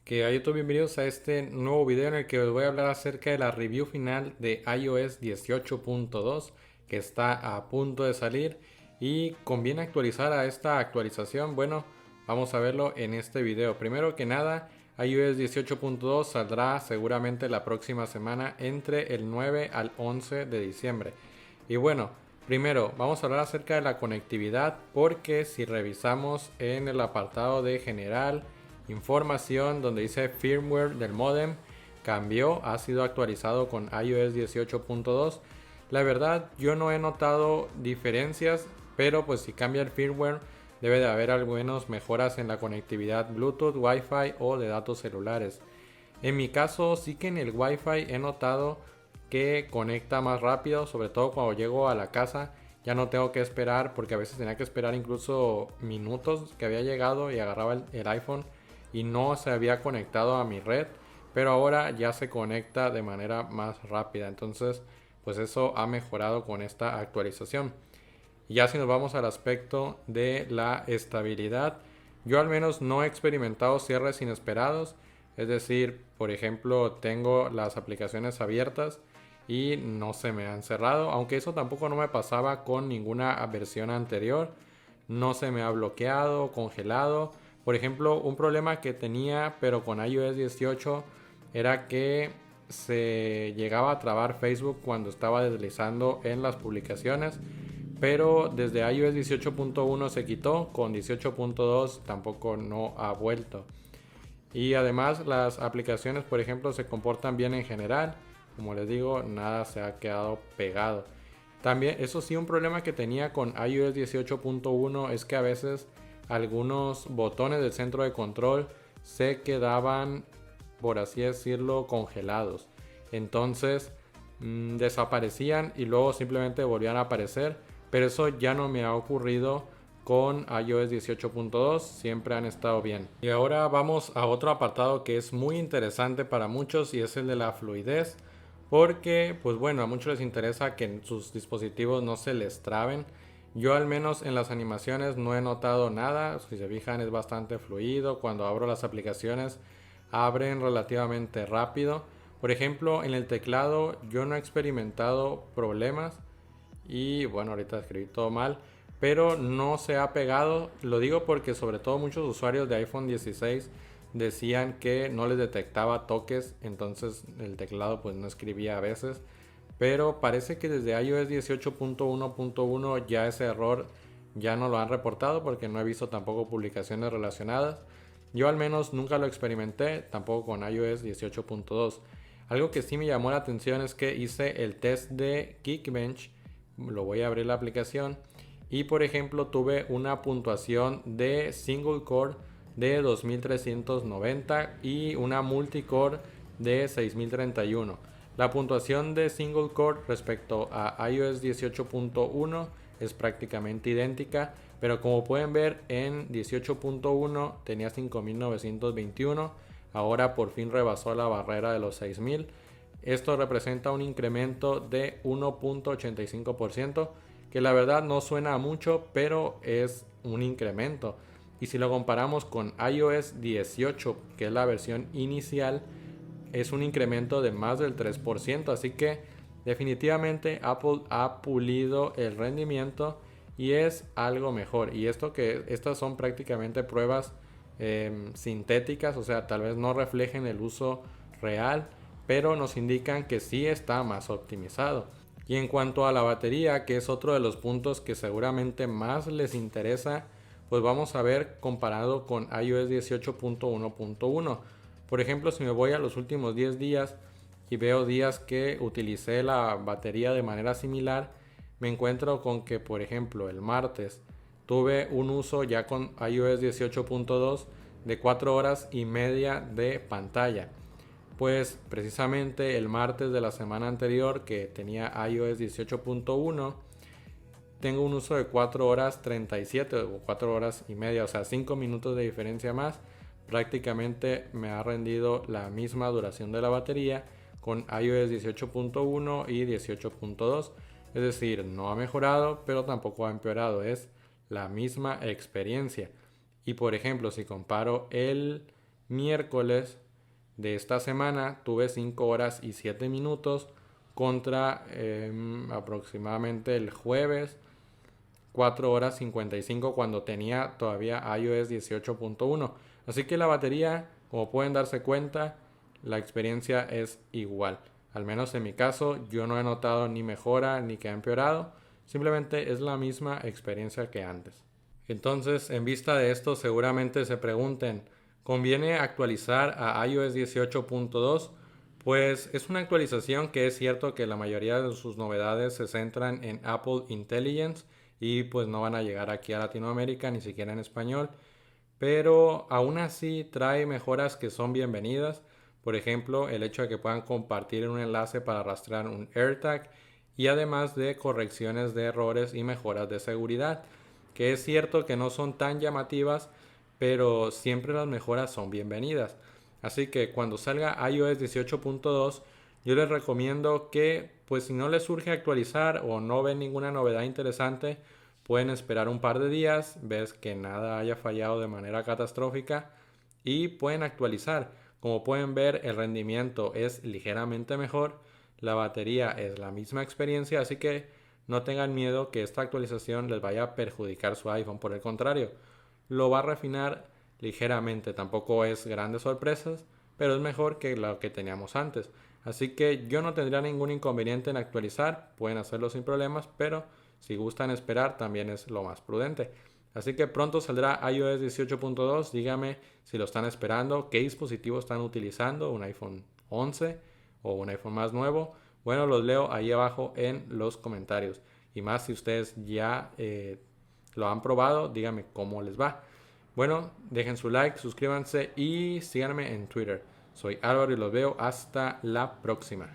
Que hay YouTube, bienvenidos a este nuevo video en el que os voy a hablar acerca de la review final de iOS 18.2 que está a punto de salir y conviene actualizar a esta actualización. Bueno, vamos a verlo en este video. Primero que nada, iOS 18.2 saldrá seguramente la próxima semana entre el 9 al 11 de diciembre. Y bueno, primero vamos a hablar acerca de la conectividad porque si revisamos en el apartado de general, información donde dice firmware del modem cambió, ha sido actualizado con iOS 18.2. La verdad yo no he notado diferencias, pero pues si cambia el firmware debe de haber algunas mejoras en la conectividad Bluetooth, Wi-Fi o de datos celulares. En mi caso sí que en el Wi-Fi he notado que conecta más rápido, sobre todo cuando llego a la casa. Ya no tengo que esperar, porque a veces tenía que esperar incluso minutos que había llegado y agarraba el iPhone y no se había conectado a mi red, pero ahora ya se conecta de manera más rápida. Entonces pues eso ha mejorado con esta actualización. Y ya si nos vamos al aspecto de la estabilidad, yo al menos no he experimentado cierres inesperados. Es decir, por ejemplo, tengo las aplicaciones abiertas y no se me han cerrado, aunque eso tampoco no me pasaba con ninguna versión anterior. No se me ha bloqueado, congelado. Por ejemplo, un problema que tenía pero con iOS 18 era que se llegaba a trabar Facebook cuando estaba deslizando en las publicaciones, pero desde iOS 18.1 se quitó, con 18.2 tampoco no ha vuelto. Y además las aplicaciones, por ejemplo, se comportan bien en general. Como les digo, nada se ha quedado pegado. También, eso sí, un problema que tenía con iOS 18.1 es que a veces algunos botones del centro de control se quedaban, por así decirlo, congelados. Entonces desaparecían y luego simplemente volvían a aparecer. Pero eso ya no me ha ocurrido con iOS 18.2, siempre han estado bien. Y ahora vamos a otro apartado que es muy interesante para muchos y es el de la fluidez. Porque, pues bueno, a muchos les interesa que en sus dispositivos no se les traben. Yo al menos en las animaciones no he notado nada. Si se fijan es bastante fluido. Cuando abro las aplicaciones abren relativamente rápido. Por ejemplo, en el teclado yo no he experimentado problemas. Y bueno, ahorita escribí todo mal, pero no se ha pegado. Lo digo porque sobre todo muchos usuarios de iPhone 16 decían que no les detectaba toques, entonces el teclado pues no escribía a veces. Pero parece que desde iOS 18.1.1 ya ese error ya no lo han reportado, porque no he visto tampoco publicaciones relacionadas. Yo al menos nunca lo experimenté, tampoco con iOS 18.2. Algo que sí me llamó la atención es que hice el test de Geekbench. Lo voy a abrir la aplicación y por ejemplo tuve una puntuación de single core de 2390 y una multicore de 6031. La puntuación de single core respecto a iOS 18.1 es prácticamente idéntica, pero como pueden ver en 18.1 tenía 5921, ahora por fin rebasó la barrera de los 6000. Esto representa un incremento de 1.85%, que la verdad no suena a mucho, pero es un incremento. Y si lo comparamos con iOS 18, que es la versión inicial, es un incremento de más del 3%. Así que definitivamente Apple ha pulido el rendimiento y es algo mejor. Y esto que estas son prácticamente pruebas sintéticas, o sea, tal vez no reflejen el uso real, pero nos indican que sí está más optimizado. Y en cuanto a la batería, que es otro de los puntos que seguramente más les interesa, pues vamos a ver comparado con iOS 18.1.1. Por ejemplo, si me voy a los últimos 10 días y veo días que utilicé la batería de manera similar, me encuentro con que, por ejemplo, el martes tuve un uso ya con iOS 18.2 de 4 horas y media de pantalla. Pues precisamente el martes de la semana anterior, que tenía iOS 18.1, tengo un uso de 4 horas 37 o 4 horas y media, o sea 5 minutos de diferencia más. Prácticamente me ha rendido la misma duración de la batería con iOS 18.1 y 18.2. Es decir, no ha mejorado, pero tampoco ha empeorado, es la misma experiencia. Y por ejemplo, si comparo el miércoles de esta semana tuve 5 horas y 7 minutos contra aproximadamente el jueves 4 horas 55 cuando tenía todavía iOS 18.1. Así que la batería, como pueden darse cuenta, la experiencia es igual. Al menos en mi caso, yo no he notado ni mejora ni que ha empeorado. Simplemente es la misma experiencia que antes. Entonces, en vista de esto, seguramente se pregunten, ¿conviene actualizar a iOS 18.2? Pues es una actualización que es cierto que la mayoría de sus novedades se centran en Apple Intelligence y pues no van a llegar aquí a Latinoamérica ni siquiera en español, pero aún así trae mejoras que son bienvenidas. Por ejemplo, el hecho de que puedan compartir un enlace para rastrear un AirTag y además de correcciones de errores y mejoras de seguridad, que es cierto que no son tan llamativas, pero siempre las mejoras son bienvenidas. Así que cuando salga iOS 18.2, yo les recomiendo que, pues si no les surge actualizar o no ven ninguna novedad interesante, pueden esperar un par de días, ves que nada haya fallado de manera catastrófica y pueden actualizar. Como pueden ver, el rendimiento es ligeramente mejor, la batería es la misma experiencia, así que no tengan miedo que esta actualización les vaya a perjudicar su iPhone. Por el contrario, lo va a refinar ligeramente. Tampoco es grandes sorpresas, pero es mejor que lo que teníamos antes. Así que yo no tendría ningún inconveniente en actualizar. Pueden hacerlo sin problemas, pero si gustan esperar también es lo más prudente. Así que pronto saldrá iOS 18.2. Dígame si lo están esperando, qué dispositivo están utilizando, un iPhone 11 o un iPhone más nuevo. Bueno, los leo ahí abajo en los comentarios. Y más si ustedes ya lo han probado, díganme cómo les va. Bueno, dejen su like, suscríbanse y síganme en Twitter. Soy Álvaro y los veo hasta la próxima.